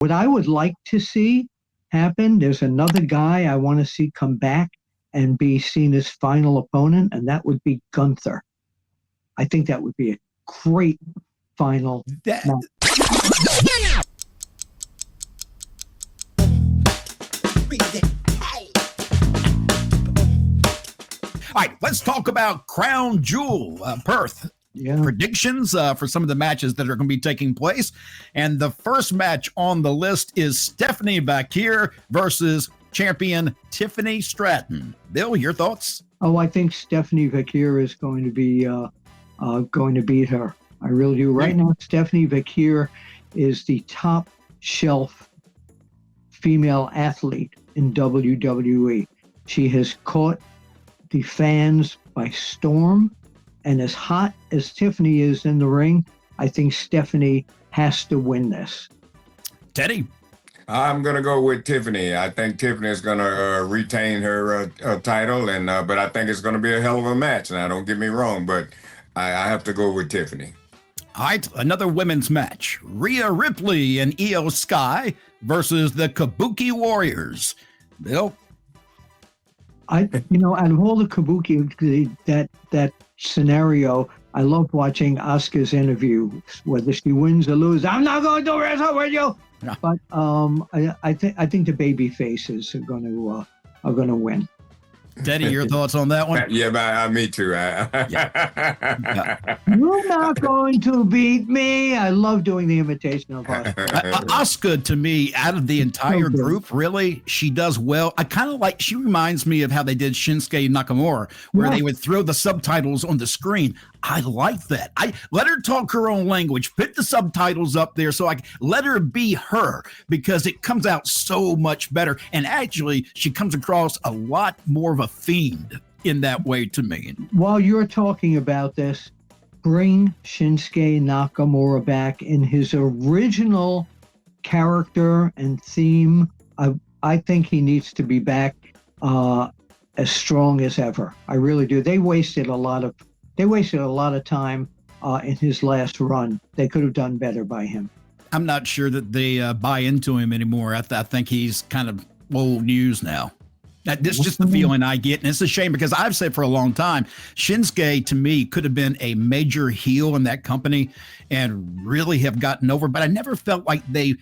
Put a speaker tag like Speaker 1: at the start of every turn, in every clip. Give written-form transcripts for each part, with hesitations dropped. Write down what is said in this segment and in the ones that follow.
Speaker 1: What I would like to see happen, there's another guy I want to see come back and be seen as final opponent, and that would be Gunther. I think that would be a great final match.
Speaker 2: All right, let's talk about Crown Jewel, Perth.
Speaker 1: Yeah.
Speaker 2: Predictions for some of the matches that are going to be taking place. And the first match on the list is Stephanie Bakir versus champion Tiffany Stratton. Bill, your thoughts?
Speaker 1: Oh, I think Stephanie Bakir is going to be going to beat her. I really do. Right now, Stephanie Bakir is the top shelf female athlete in WWE. She has caught the fans by storm. And as hot as Tiffany is in the ring, I think Stephanie has to win this.
Speaker 2: Teddy?
Speaker 3: I'm going to go with Tiffany. I think Tiffany is going to retain her title, and but I think it's going to be a hell of a match. Now, don't get me wrong, but I have to go with Tiffany.
Speaker 2: All right, another women's match. Rhea Ripley and Io Sky versus the Kabuki Warriors. Bill?
Speaker 1: Out of all the Kabuki, that scenario, I love watching Asuka's interview, whether she wins or loses. I'm not going to wrestle with you. No. But I think the baby faces are going to win.
Speaker 2: Teddy, your thoughts on that one?
Speaker 3: Yeah, me too.
Speaker 2: Yeah.
Speaker 1: You're not going to beat me. I love doing the imitation of Asuka.
Speaker 2: Asuka, to me, out of the entire group, really, she does well. I kind of like, she reminds me of how they did Shinsuke Nakamura, where they would throw the subtitles on the screen. I like that. I let her talk her own language, put the subtitles up there so I can let her be her, because it comes out so much better. And actually, she comes across a lot more of a fiend in that way to me.
Speaker 1: While you're talking about this, bring Shinsuke Nakamura back in his original character and theme. I think he needs to be back as strong as ever. I really do. They wasted a lot of time in his last run. They could have done better by him.
Speaker 2: I'm not sure that they buy into him anymore. I think he's kind of old news now. This is just the feeling I get, and it's a shame because I've said for a long time, Shinsuke to me could have been a major heel in that company and really have gotten over. But I never felt like they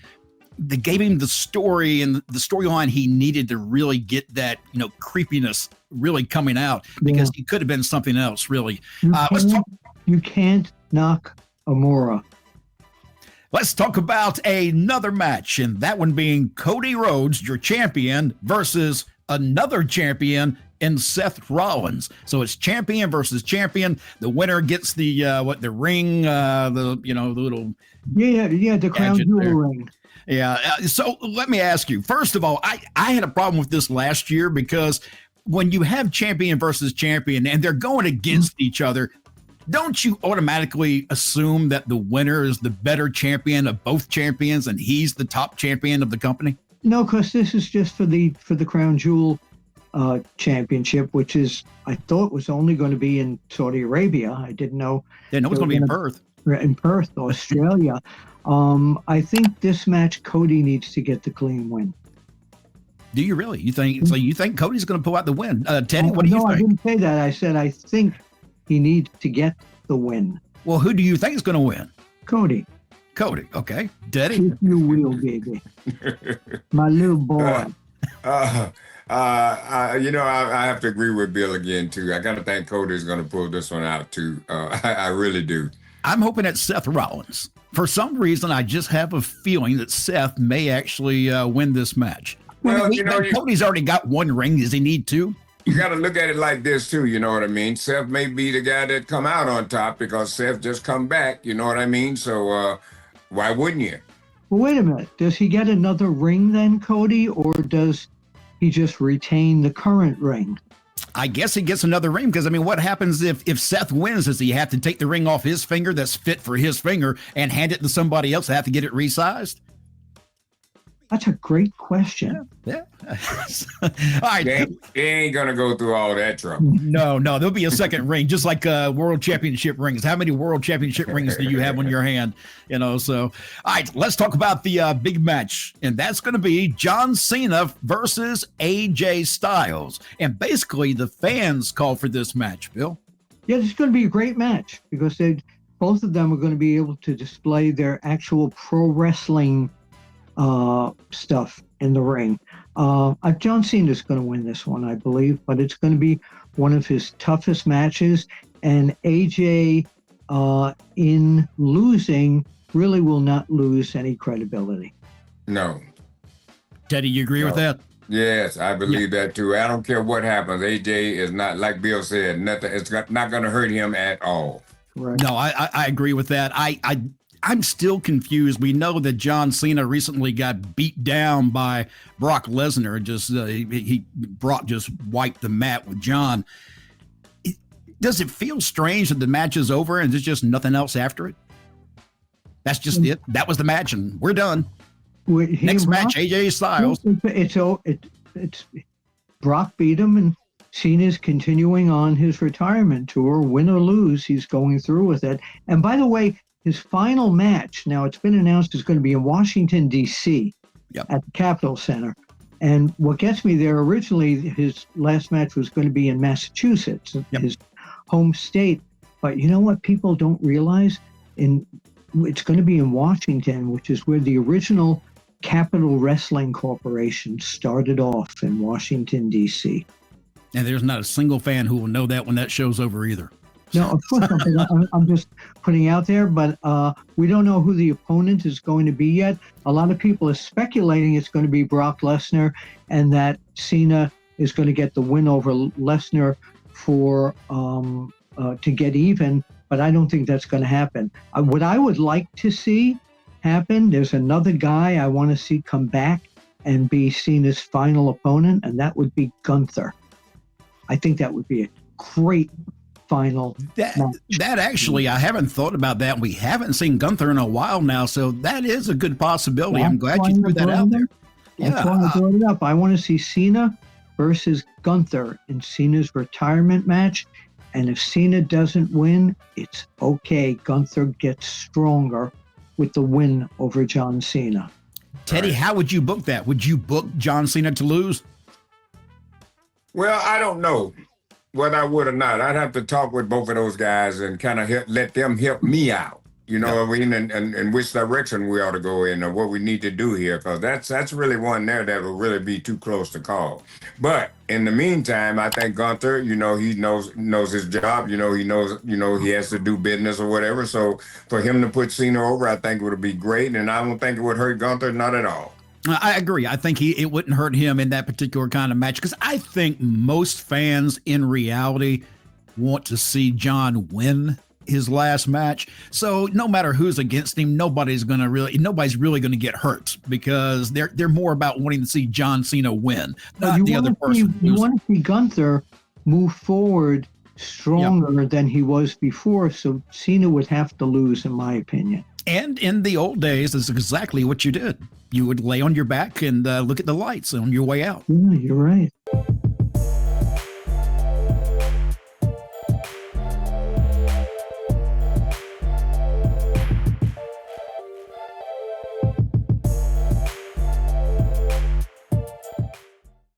Speaker 2: gave him the story and the storyline he needed to really get that creepiness really coming out, because he could have been something else really.
Speaker 1: You can't knock Amora.
Speaker 2: Let's talk about another match, and that one being Cody Rhodes, your champion, versus another champion in Seth Rollins. So it's champion versus champion. The winner gets the ring, the little
Speaker 1: the Crown Jewel ring.
Speaker 2: Yeah. So let me ask you, first of all, I had a problem with this last year, because when you have champion versus champion and they're going against each other, don't you automatically assume that the winner is the better champion of both champions and he's the top champion of the company?
Speaker 1: No, because this is just for the Crown Jewel championship, which is, I thought, was only going to be in Saudi Arabia. I didn't know.
Speaker 2: Didn't know it was going to be in Perth.
Speaker 1: In Perth, Australia. I think this match, Cody needs to get the clean win.
Speaker 2: Do you really? You think Cody's going to pull out the win? Teddy, what do you think?
Speaker 1: No, I didn't say that. I said I think he needs to get the win.
Speaker 2: Well, who do you think is going to win?
Speaker 1: Cody.
Speaker 2: Okay. Teddy?
Speaker 1: If you will, baby. My little boy.
Speaker 3: I have to agree with Bill again, too. I got to think Cody's going to pull this one out, too. I really do.
Speaker 2: I'm hoping it's Seth Rollins. For some reason, I just have a feeling that Seth may actually win this match. Well, Cody's already got one ring. Does he need two?
Speaker 3: You got to look at it like this, too. You know what I mean? Seth may be the guy that come out on top because Seth just come back. You know what I mean? So why wouldn't you?
Speaker 1: Well, wait a minute. Does he get another ring then, Cody, or does he just retain the current ring?
Speaker 2: I guess he gets another ring, because, what happens if Seth wins? Does he have to take the ring off his finger that's fit for his finger and hand it to somebody else? Have to get it resized?
Speaker 1: That's a great question.
Speaker 2: Yeah. All right.
Speaker 3: They ain't gonna go through all that trouble.
Speaker 2: No, there'll be a second ring, just like world championship rings. How many world championship rings do you have on your hand? So, all right, let's talk about the big match. And that's going to be John Cena versus AJ Styles. And basically, the fans called for this match, Bill.
Speaker 1: Yeah, it's going to be a great match because both of them are going to be able to display their actual pro wrestling stuff in the ring. John Cena is going to win this one, I believe, but it's going to be one of his toughest matches. And AJ, in losing, really will not lose any credibility.
Speaker 3: No.
Speaker 2: Teddy, you agree with that?
Speaker 3: Yes, I believe that too. I don't care what happens. AJ is not, like Bill said, nothing. It's not going to hurt him at all.
Speaker 1: Right.
Speaker 2: No, I agree with that. I'm still confused. We know that John Cena recently got beat down by Brock Lesnar. Brock just wiped the mat with John. Does it feel strange that the match is over and there's just nothing else after it? That's just it. That was the match, and we're done. Next match, AJ Styles.
Speaker 1: It's Brock beat him, and Cena's continuing on his retirement tour. Win or lose, he's going through with it. And by the way, his final match, now it's been announced, is going to be in Washington, D.C. At the Capitol Center. And what gets me there, originally his last match was going to be in Massachusetts, his home state. But you know what people don't realize? It's going to be in Washington, which is where the original Capitol Wrestling Corporation started off, in Washington, D.C.
Speaker 2: And there's not a single fan who will know that when that show's over either.
Speaker 1: No, of course not. I'm just putting out there, but we don't know who the opponent is going to be yet. A lot of people are speculating it's going to be Brock Lesnar, and that Cena is going to get the win over Lesnar for to get even. But I don't think that's going to happen. What I would like to see happen, there's another guy I want to see come back and be Cena's final opponent, and that would be Gunther. I think that would be a great final match.
Speaker 2: That actually, I haven't thought about that. We haven't seen Gunther in a while now, so that is a good possibility. I'm glad you threw that out there.
Speaker 1: That's why I brought it up. I want to see Cena versus Gunther in Cena's retirement match. And if Cena doesn't win, it's okay. Gunther gets stronger with the win over John Cena.
Speaker 2: Teddy, how would you book that? Would you book John Cena to lose?
Speaker 3: Well, I don't know whether I would or not. I'd have to talk with both of those guys and kind of let them help me out. You know what I mean? And which direction we ought to go in, or what we need to do here, because that's really one there that will really be too close to call. But in the meantime, I think Gunther, he knows his job. He knows he has to do business or whatever. So for him to put Cena over, I think would be great, and I don't think it would hurt Gunther, not at all.
Speaker 2: I agree. I think it wouldn't hurt him in that particular kind of match, because I think most fans in reality want to see John win his last match. So no matter who's against him, nobody's really going to get hurt, because they're more about wanting to see John Cena win, not the other person.
Speaker 1: You want to see Gunther move forward stronger than he was before, so Cena would have to lose, in my opinion.
Speaker 2: And in the old days, that's exactly what you did. You would lay on your back and look at the lights on your way out.
Speaker 1: Yeah, you're right.